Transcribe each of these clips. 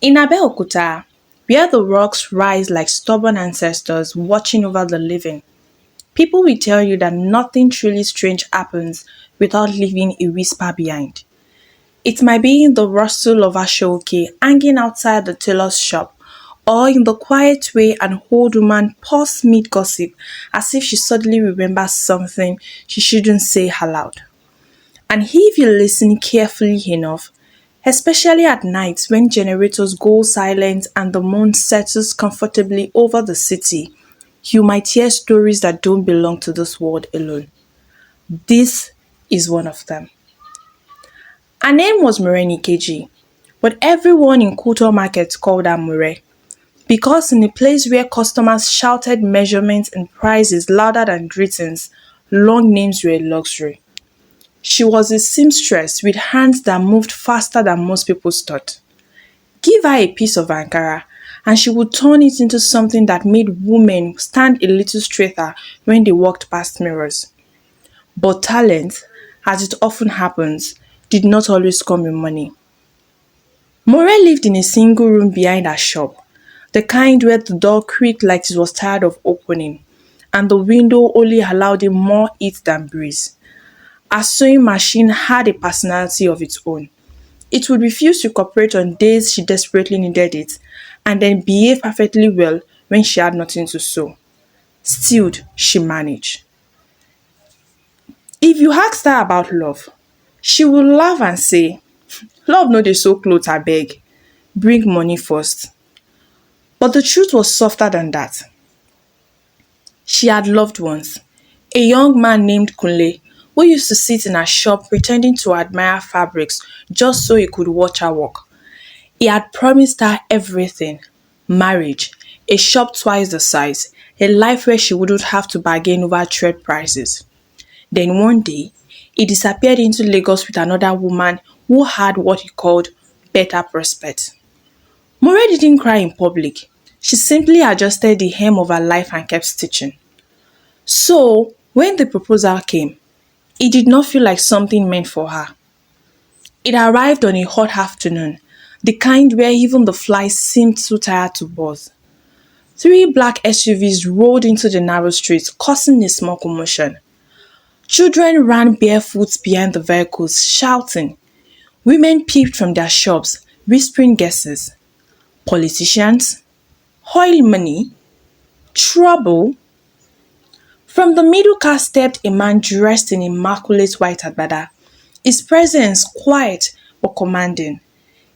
In Abeokuta, where the rocks rise like stubborn ancestors watching over the living, people will tell you that nothing truly strange happens without leaving a whisper behind. It might be in the rustle of a shoki hanging outside the tailor's shop, or in the quiet way an old woman pauses mid gossip as if she suddenly remembers something she shouldn't say aloud. And if you listen carefully enough, especially at night when generators go silent and the moon settles comfortably over the city, you might hear stories that don't belong to this world alone. This is one of them. Her name was Morenikeji, but everyone in Kuto Market called her More, because in a place where customers shouted measurements and prices louder than greetings, long names were a luxury. She was a seamstress with hands that moved faster than most people's thought. Give her a piece of Ankara and she would turn it into something that made women stand a little straighter when they walked past mirrors. But talent, as it often happens, did not always come in money. More lived in a single room behind her shop, the kind where the door creaked like it was tired of opening, and the window only allowed in more heat than breeze. Her sewing machine had a personality of its own. It would refuse to cooperate on days she desperately needed it, and then behave perfectly well when she had nothing to sew. Still, she managed. If you asked her about love, she would laugh and say, "Love no dey sew cloth abeg, bring money first." But the truth was softer than that. She had loved ones. A young man named Kunle who used to sit in her shop pretending to admire fabrics just so he could watch her work. He had promised her everything: marriage, a shop twice the size, a life where she wouldn't have to bargain over thread prices. Then one day, he disappeared into Lagos with another woman who had what he called better prospects. More didn't cry in public. She simply adjusted the hem of her life and kept stitching. So, when the proposal came, it did not feel like something meant for her. It arrived on a hot afternoon, the kind where even the flies seemed too tired to buzz. Three black SUVs rolled into the narrow streets, causing a small commotion. Children ran barefoot behind the vehicles, shouting. Women peeped from their shops, whispering guesses. Politicians? Oil money? Trouble? From the middle car stepped a man dressed in immaculate white agbada, his presence quiet but commanding.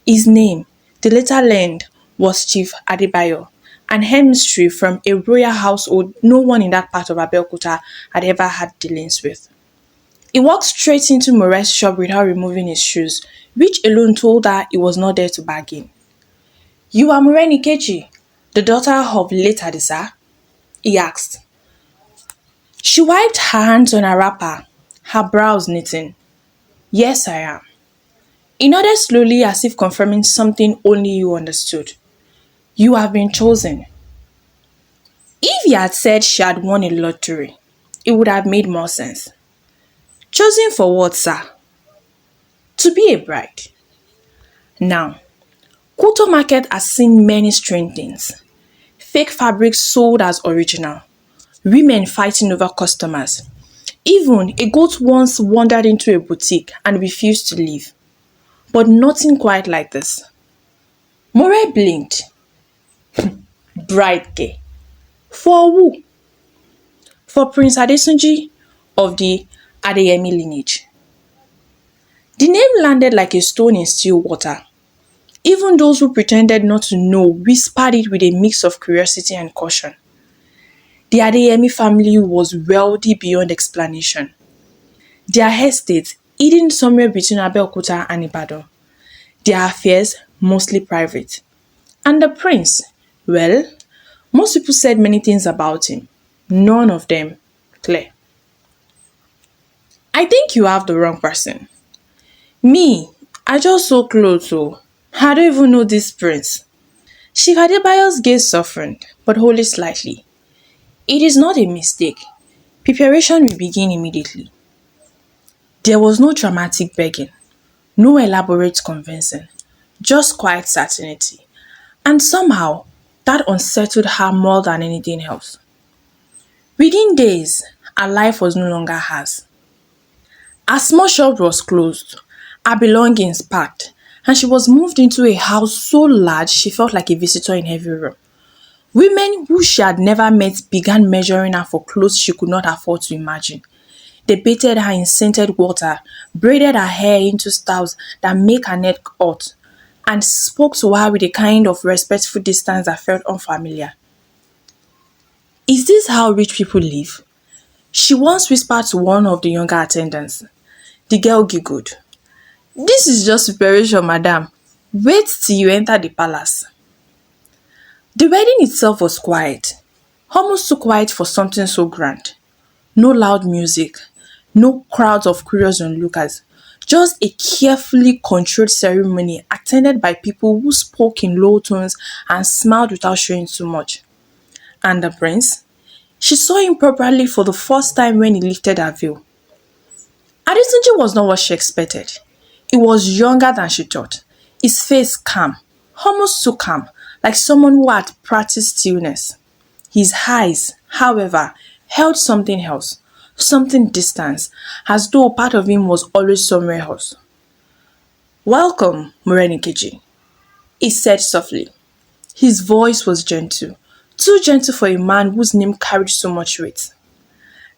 His name, the later learned, was Chief Adebayo, an emissary from a royal household no one in that part of Abeokuta had ever had dealings with. He walked straight into Moret's shop without removing his shoes, which alone told her he was not there to bargain. "You are Morenikeji, the daughter of late Adisa?" he asked. She wiped her hands on her wrapper, her brows knitting. "Yes, I am." He nodded slowly as if confirming something only you understood. "You have been chosen." If he had said she had won a lottery, it would have made more sense. "Chosen for what, sir?" "To be a bride." Now, Kuto Market has seen many strange things. Fake fabrics sold as original, women fighting over customers. Even a goat once wandered into a boutique and refused to leave. But nothing quite like this. More blinked. Bride care. For who? For Prince Adetunji of the Adeyemi lineage. The name landed like a stone in still water. Even those who pretended not to know whispered it with a mix of curiosity and caution. The Adeyemi family was wealthy beyond explanation. Their estate hidden somewhere between Abeokuta and Ibadan. Their affairs mostly private. And the prince, well, most people said many things about him. None of them clear. "I think you have the wrong person. Me, I just so close so I don't even know this prince." Chief Adebayo's gaze softened, but only slightly. "It is not a mistake. Preparation will begin immediately." There was no dramatic begging, no elaborate convincing, just quiet certainty, And somehow, that unsettled her more than anything else. Within days, her life was no longer hers. Her small shop was closed, her belongings packed, and she was moved into a house so large she felt like a visitor in every room. Women who she had never met began measuring her for clothes she could not afford to imagine. They bathed her in scented water, braided her hair into styles that make her neck hot, and spoke to her with a kind of respectful distance that felt unfamiliar. Is this how rich people live? She once whispered to one of the younger attendants. The girl giggled. This is just preparation, madam. Wait till you enter the palace. The wedding itself was quiet, almost too quiet for something so grand. No loud music, no crowds of curious onlookers, just a carefully controlled ceremony attended by people who spoke in low tones and smiled without showing too much. And the prince? She saw him properly for the first time when he lifted her veil. Adetunji was not what she expected. He was younger than she thought. His face calm, almost too calm, like someone who had practiced stillness. His eyes, however, held something else, something distant, as though part of him was always somewhere else. Welcome, Morenikeji, he said softly. His voice was gentle, too gentle for a man whose name carried so much weight.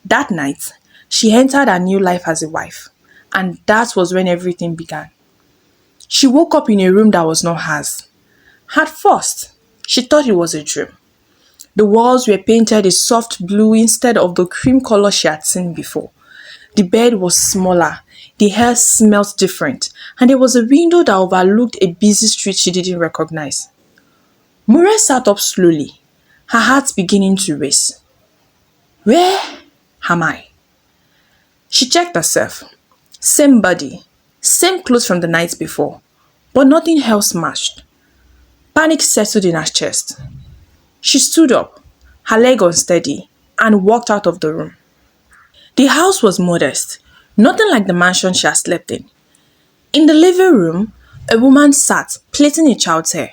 That night, she entered her new life as a wife, and that was when everything began. She woke up in a room that was not hers. At first, she thought it was a dream. The walls were painted a soft blue instead of the cream color she had seen before. The bed was smaller, the hair smelled different, and there was a window that overlooked a busy street she didn't recognize. Mure sat up slowly, her heart beginning to race. Where am I? She checked herself. Same body, same clothes from the night before, but nothing else matched. Panic settled in her chest. She stood up, her leg unsteady, and walked out of the room. The house was modest, nothing like the mansion she had slept in. In the living room, a woman sat, plaiting a child's hair.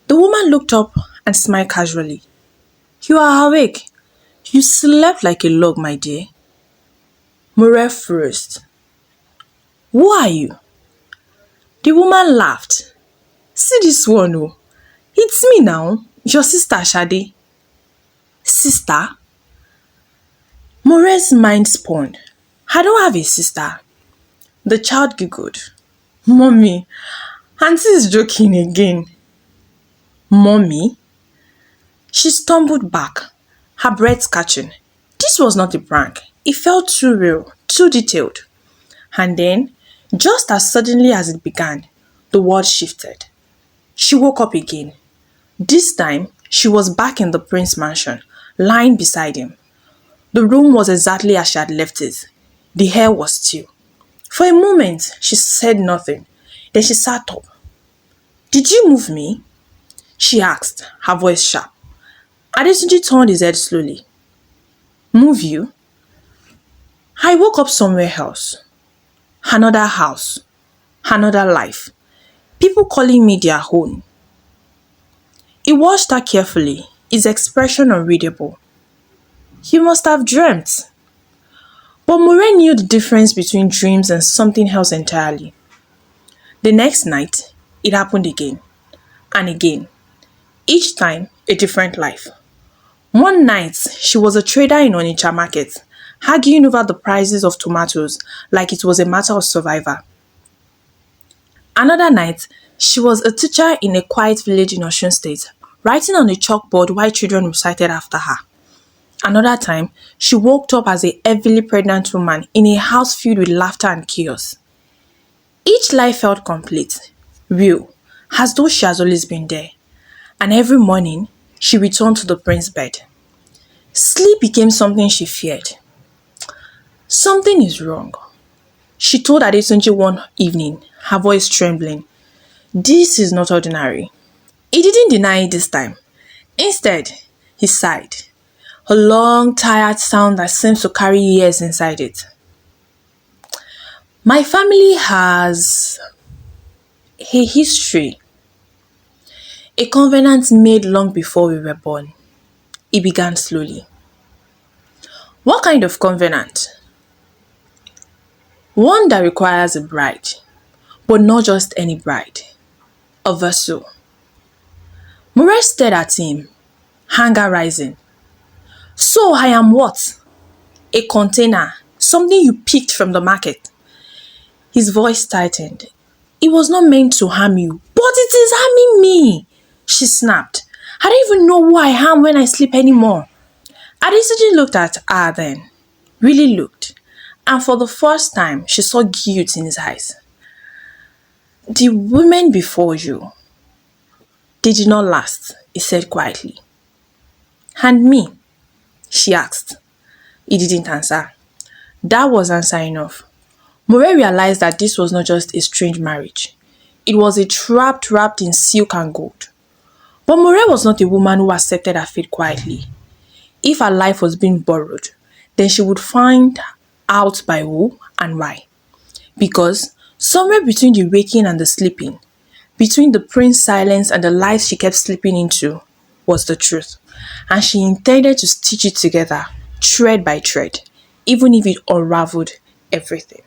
The woman looked up and smiled casually. You are awake. You slept like a log, my dear. Mure froze. Who are you? The woman laughed. See this one, oh. It's me now, your sister Shade. Sister? Mure's mind spun. I don't have a sister. The child giggled. Mommy, Auntie is joking again. Mommy? She stumbled back, her breath catching. This was not a prank. It felt too real, too detailed. And then, just as suddenly as it began, the world shifted. She woke up again. This time, she was back in the prince's mansion, lying beside him. The room was exactly as she had left it. The hair was still. For a moment, she said nothing. Then she sat up. Did you move me? She asked, her voice sharp. Adetunji turned his head slowly. Move you? I woke up somewhere else. Another house. Another life. People calling me their own. He watched her carefully, his expression unreadable. You must have dreamt. But Mure knew the difference between dreams and something else entirely. The next night, it happened again and again. Each time, a different life. One night, she was a trader in Onitsha market, arguing over the prices of tomatoes like it was a matter of survival. Another night, she was a teacher in a quiet village in Osun State, writing on a chalkboard while children recited after her. Another time, she woke up as a heavily pregnant woman in a house filled with laughter and chaos. Each life felt complete, real, as though she has always been there. And every morning, she returned to the prince's bed. Sleep became something she feared. Something is wrong. She told Adetunji one evening, her voice trembling. This is not ordinary. He didn't deny it this time. Instead, he sighed. A long, tired sound that seems to carry years inside it. My family has a history. A covenant made long before we were born. It began slowly. What kind of covenant? One that requires a bride, but not just any bride. A vessel. Murray stared at him, anger rising. So I am what? A container, something you picked from the market. His voice tightened. It was not meant to harm you, but it is harming me, she snapped. I don't even know who I am when I sleep anymore. Adetunji looked at her then, really looked, and for the first time she saw guilt in his eyes. The women before you, they did not last, he said quietly. And me? She asked. He didn't answer. That was answer enough. Moray realized that this was not just a strange marriage. It was a trap wrapped in silk and gold. But Moray was not a woman who accepted her fate quietly. If her life was being borrowed, then she would find out by who and why. Because somewhere between the waking and the sleeping, between the prince's silence and the lies she kept slipping into, was the truth. And she intended to stitch it together, thread by thread, even if it unraveled everything.